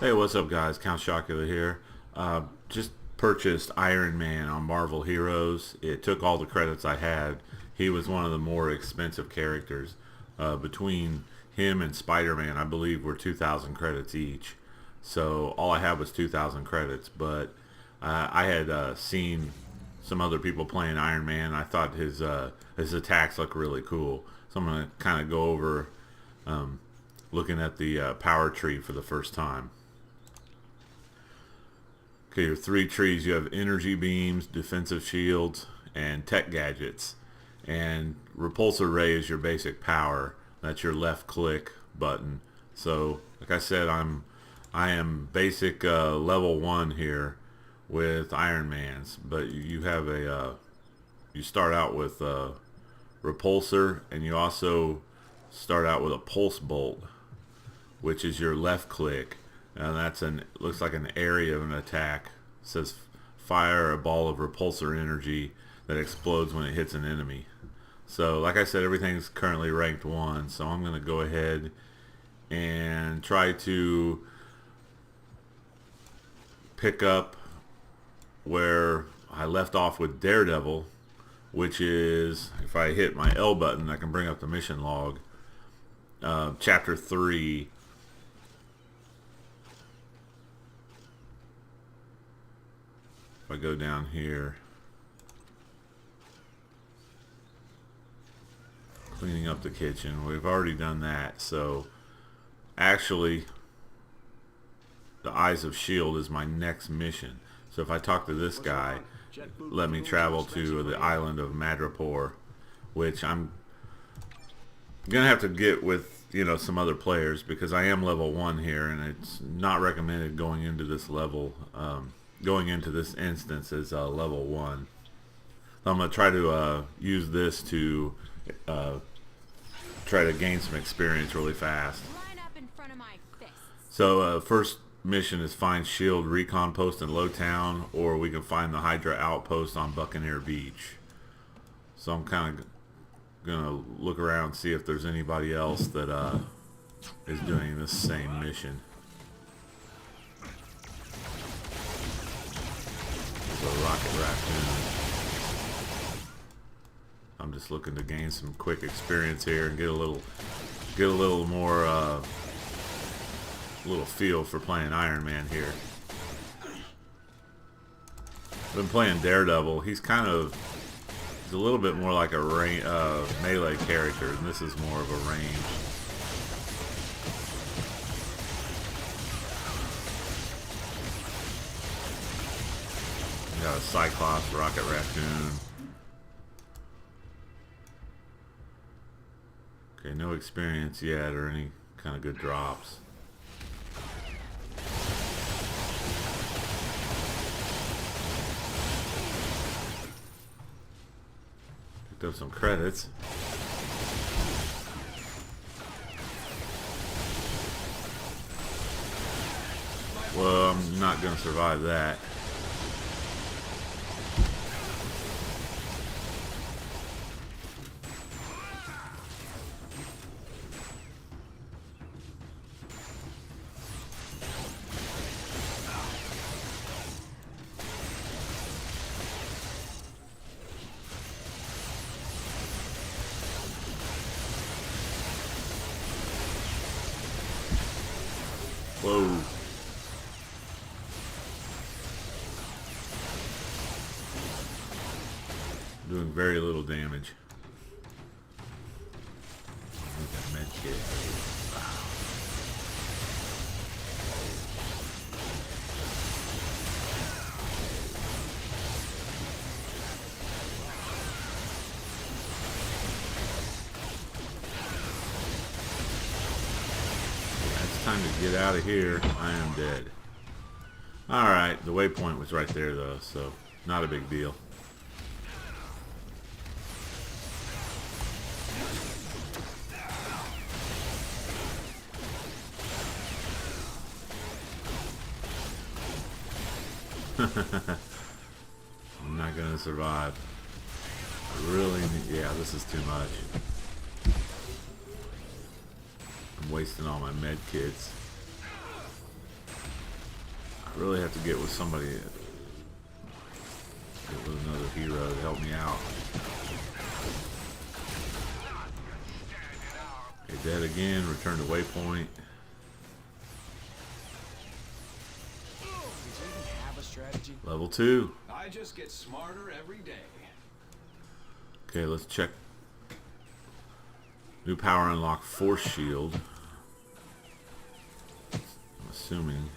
Hey, what's up, guys? Count Chocula here. Just purchased Iron Man on Marvel Heroes. It took all the credits I had. He was one of the more expensive characters. Between him and Spider-Man, I believe were 2,000 credits each. So all I had was 2,000 credits. But I had seen some other people playing Iron Man. I thought his attacks looked really cool. So I'm gonna kind of go over looking at the power tree for the first time. Okay, your three trees, you have energy beams, defensive shields, and tech gadgets. And repulsor ray is your basic power. That's your left click button. So, like I said, I am basic level 1 here with Iron Man's, but you have you start out with repulsor, and you also start out with a pulse bolt, which is your left click. And that's looks like an area of an attack. It says fire a ball of repulsor energy that explodes when it hits an enemy. So like I said, everything's currently ranked 1, so I'm going to go ahead and try to pick up where I left off with Daredevil, which is, if I hit my L button, I can bring up the mission log. Chapter 3. I go down here, cleaning up the kitchen. We've already done that. So actually, the Eyes of S.H.I.E.L.D. is my next mission. So if I talk to this guy, let me travel to the island of Madripoor, which I'm gonna have to get with some other players, because I am level 1 here, and it's not recommended going into this level. Going into this instance is level 1. I'm going to try to use this to try to gain some experience really fast. So first mission is find S.H.I.E.L.D. recon post in Lowtown, or we can find the Hydra outpost on Buccaneer Beach. So I'm kind of going to look around, see if there's anybody else that is doing this same mission. A rocket raccoon. I'm just looking to gain some quick experience here and get a little more little feel for playing Iron Man here. Been playing Daredevil. He's a little bit more like a melee character, and this is more of a range. Got a Cyclops, Rocket Raccoon. Okay, no experience yet or any kind of good drops. Picked up some credits. Well, I'm not going to survive that. Whoa. Doing very little damage. Med kit. Time to get out of here. I am dead. Alright, the waypoint was right there though, so not a big deal. I'm not gonna survive. Really, yeah, this is too much. I'm wasting all my med kits. Really have to get with somebody, get with another hero to help me out. Okay, dead again. Return to waypoint. Level 2. I just get smarter every day. Okay, let's check. New power unlock, force shield. I'm assuming.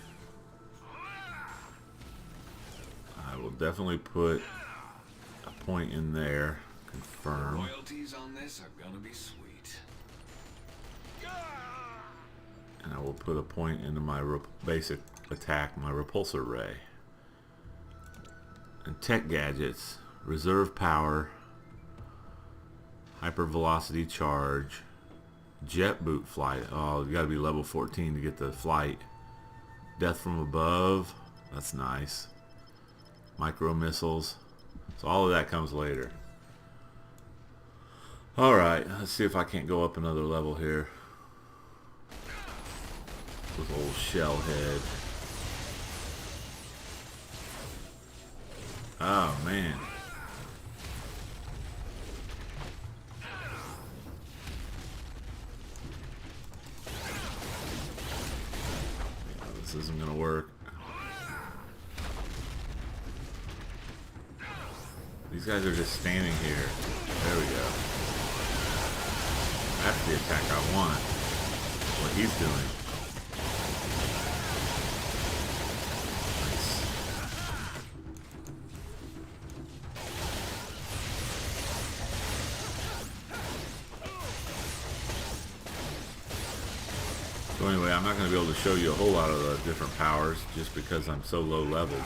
I will definitely put a point in there. Confirm. Royalties on this are gonna be sweet. And I will put a point into my basic attack, my repulsor ray. And tech gadgets, reserve power, hyper velocity charge, jet boot flight. Oh, you gotta be level 14 to get the flight. Death from above, that's nice. Micro missiles. So all of that comes later. Alright, let's see if I can't go up another level here. With old shell head. Oh man. This isn't gonna work. These guys are just standing here. There we go. That's the attack I want. What he's doing. So anyway, I'm not going to be able to show you a whole lot of the different powers just because I'm so low leveled.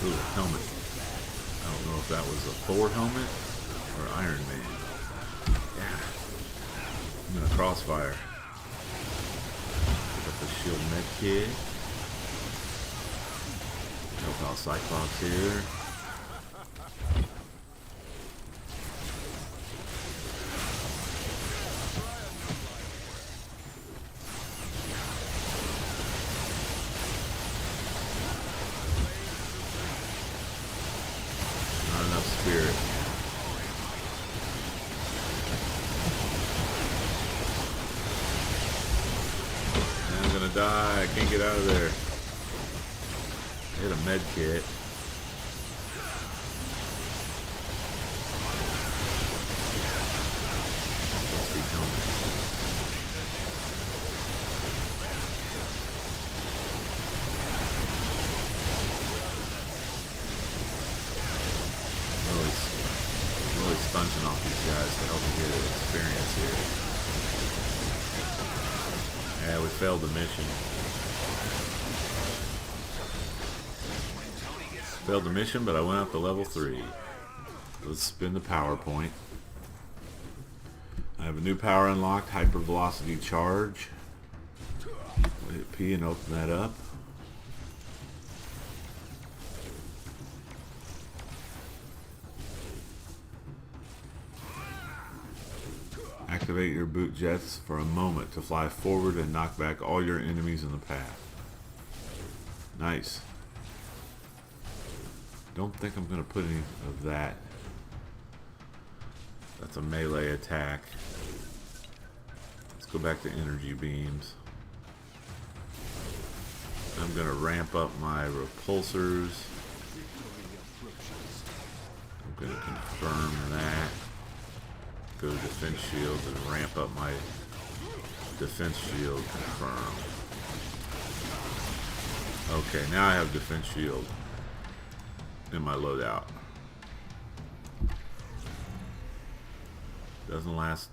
Ooh, helmet. I don't know if that was a Thor helmet or Iron Man. Yeah. I'm going to crossfire. Pick up the shield med kit. Help out Cyclops here. Not enough spirit. And I'm gonna die. I can't get out of there. Hit a med kit. Really sponging off these guys to help me get experience here. Yeah, we failed the mission. Failed the mission, but I went up to level 3. Let's spin the power point. I have a new power unlocked, hyper velocity charge. Hit P and open that up. Activate your boot jets for a moment to fly forward and knock back all your enemies in the path. Nice. Don't think I'm going to put any of that. That's a melee attack. Let's go back to energy beams. I'm going to ramp up my repulsors. I'm going to confirm that. Go to defense shields and ramp up my defense shield. Confirm. Okay, now I have defense shield in my loadout. Doesn't last.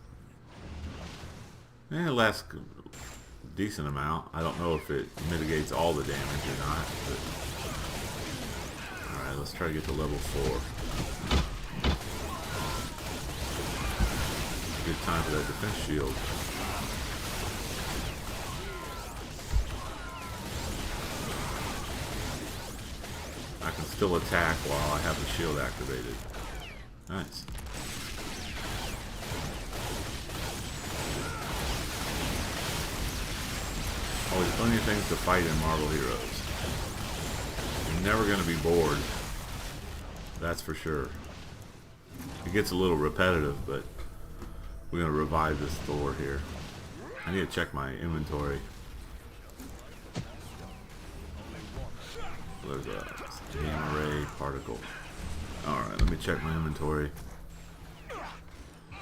It lasts a decent amount. I don't know if it mitigates all the damage or not. Alright, let's try to get to level 4. Good time for that defense shield. I can still attack while I have the shield activated. Nice. Always plenty of things to fight in Marvel Heroes. You're never going to be bored. That's for sure. It gets a little repetitive, but we're going to revive this Thor here. I need to check my inventory. There's a gamma ray particle. Alright, let me check my inventory.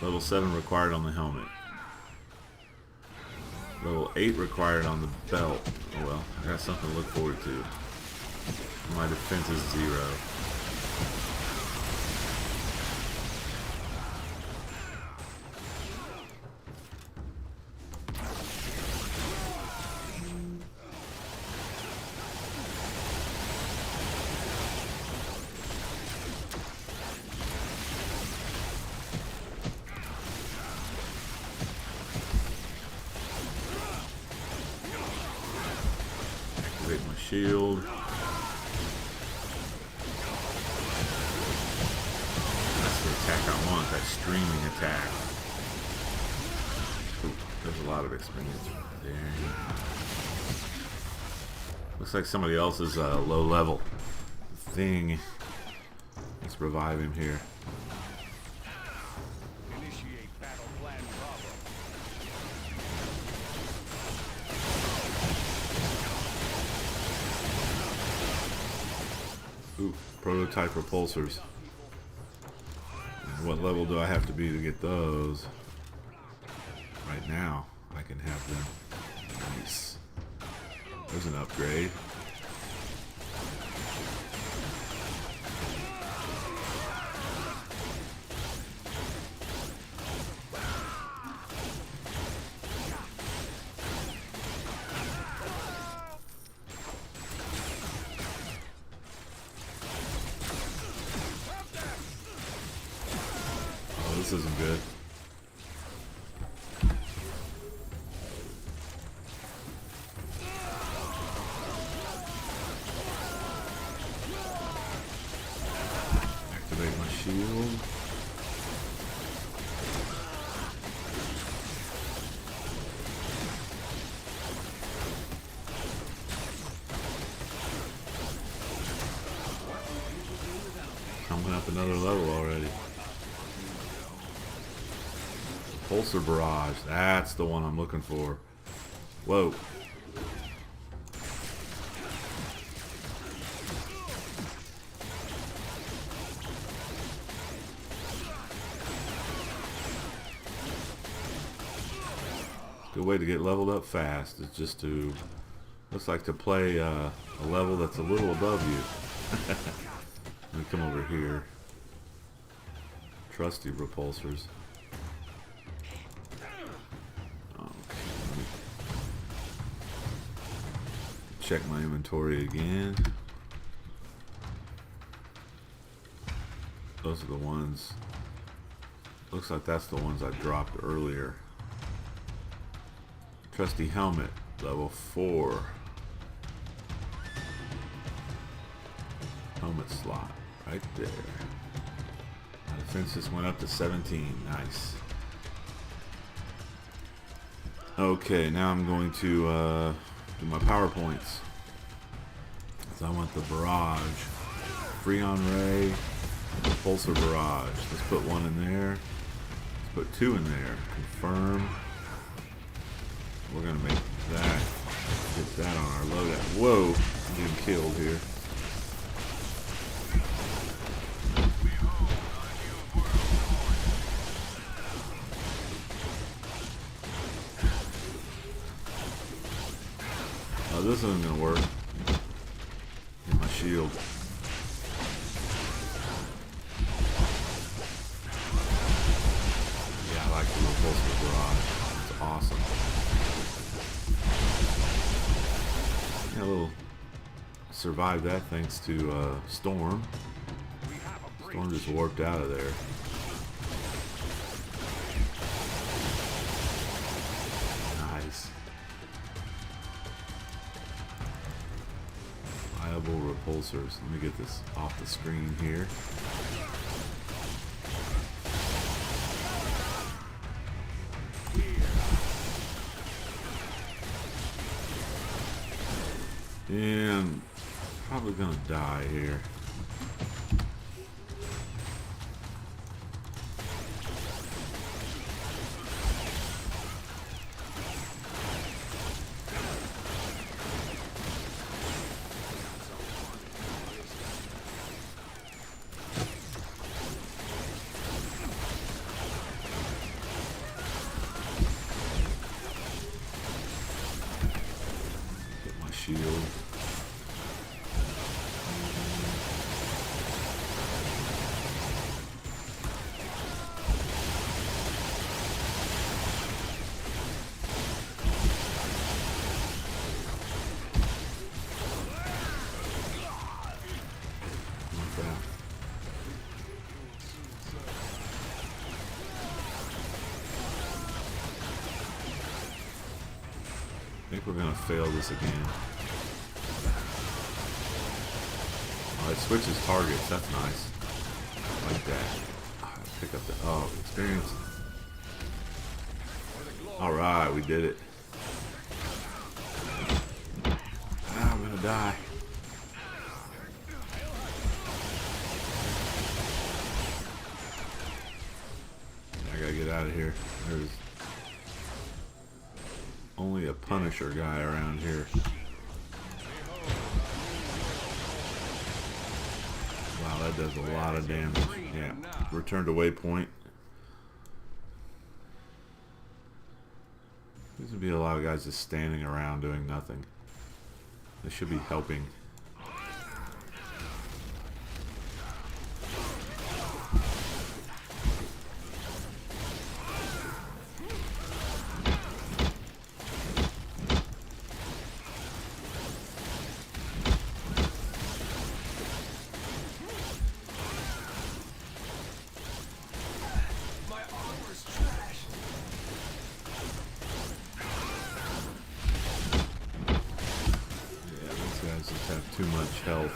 Level 7 required on the helmet. Level 8 required on the belt. Oh well, I got something to look forward to. My defense is 0. Activate my shield. That's the attack I want, that streaming attack. Ooh, there's a lot of experience right there. Looks like somebody else's low level thing. Let's revive him here. Initiate battle plan Bravo. Ooh, prototype repulsors. What level do I have to be to get those? Right now, I can have them. Nice. There's an upgrade. Oh, this isn't good. Activate my shield. Coming up another level already. Pulsar Barrage. That's the one I'm looking for. Whoa. Good way to get leveled up fast is just to, looks like to play a level that's a little above you. Let me come over here. Trusty repulsors. Okay, let me check my inventory again. Those are the ones. Looks like that's the ones I dropped earlier. Trusty helmet, level 4. Helmet slot, right there. My defense just went up to 17. Nice. Okay, now I'm going to do my PowerPoints. So I want the barrage. Freon Ray, Pulsar Barrage. Let's put one in there. Let's put 2 in there. Confirm. We're gonna make that. Get that on our loadout. Whoa! I'm getting killed here. Oh, this isn't gonna work. Get my shield. Yeah, I like the repulsor barrage. It's awesome. Yeah, a little survived that thanks to Storm. Storm just warped out of there. Nice. Viable repulsors. Let me get this off the screen here. Yeah, I'm probably gonna die here. Get my shield. I think we're gonna fail this again. Oh, it switches targets. That's nice. I like that. Pick up the experience. All right, we did it. I'm gonna die. I gotta get out of here. There's only a Punisher guy around here. Wow, that does a lot of damage. Yeah, return to waypoint. There's gonna be a lot of guys just standing around doing nothing. They should be helping. Just have too much health.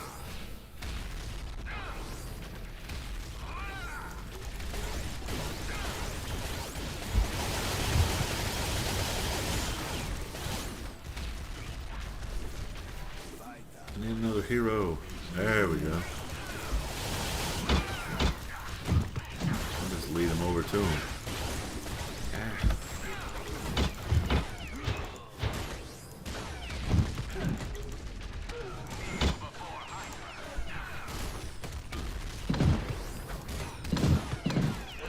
I need another hero. There we go. I'll just lead him over to him.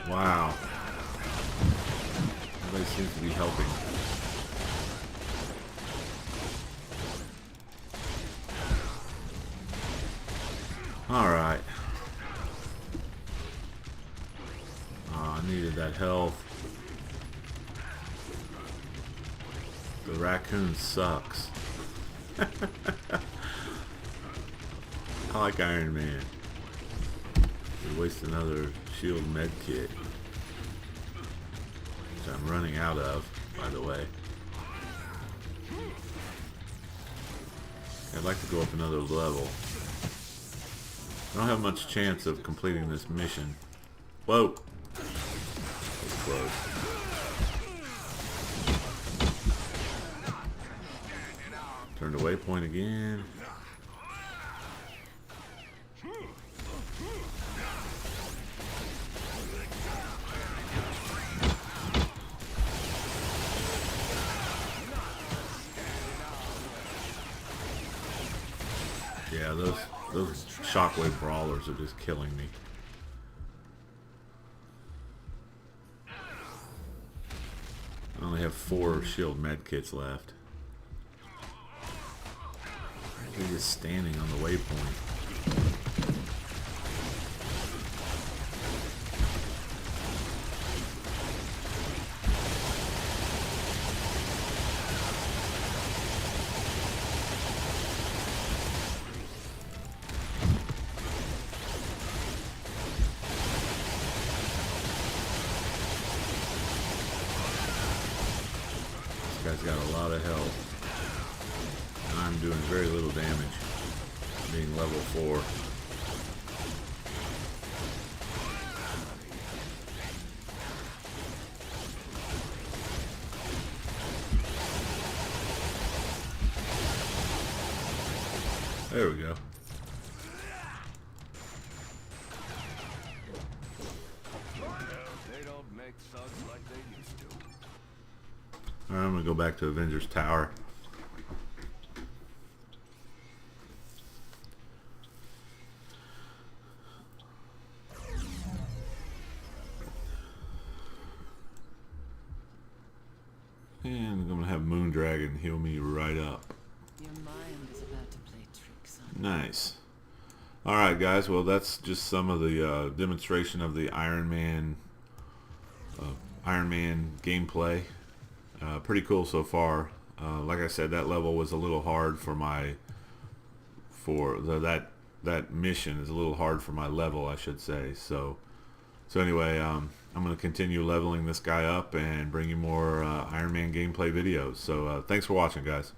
Wow. Everybody seems to be helping. Alright. Oh, I needed that health. The raccoon sucks. I like Iron Man. We waste another shield med kit, which I'm running out of, by the way. I'd like to go up another level. I don't have much chance of completing this mission. Whoa! That's close. Turn to waypoint again. Yeah, those shockwave brawlers are just killing me. I only have 4 shield med kits left. They're just standing on the waypoint. This guy's got a lot of health. And I'm doing very little damage, being level 4. Alright, I'm gonna go back to Avengers Tower. And I'm gonna have Moondragon heal me right up. Your mind is about to play tricks on you. Nice. Alright guys, well that's just some of the demonstration of the Iron Man gameplay. Pretty cool so far. Like I said, that level was a little hard for my that mission is a little hard for my level, I should say. So anyway, I'm going to continue leveling this guy up and bring you more Iron Man gameplay videos. So thanks for watching, guys.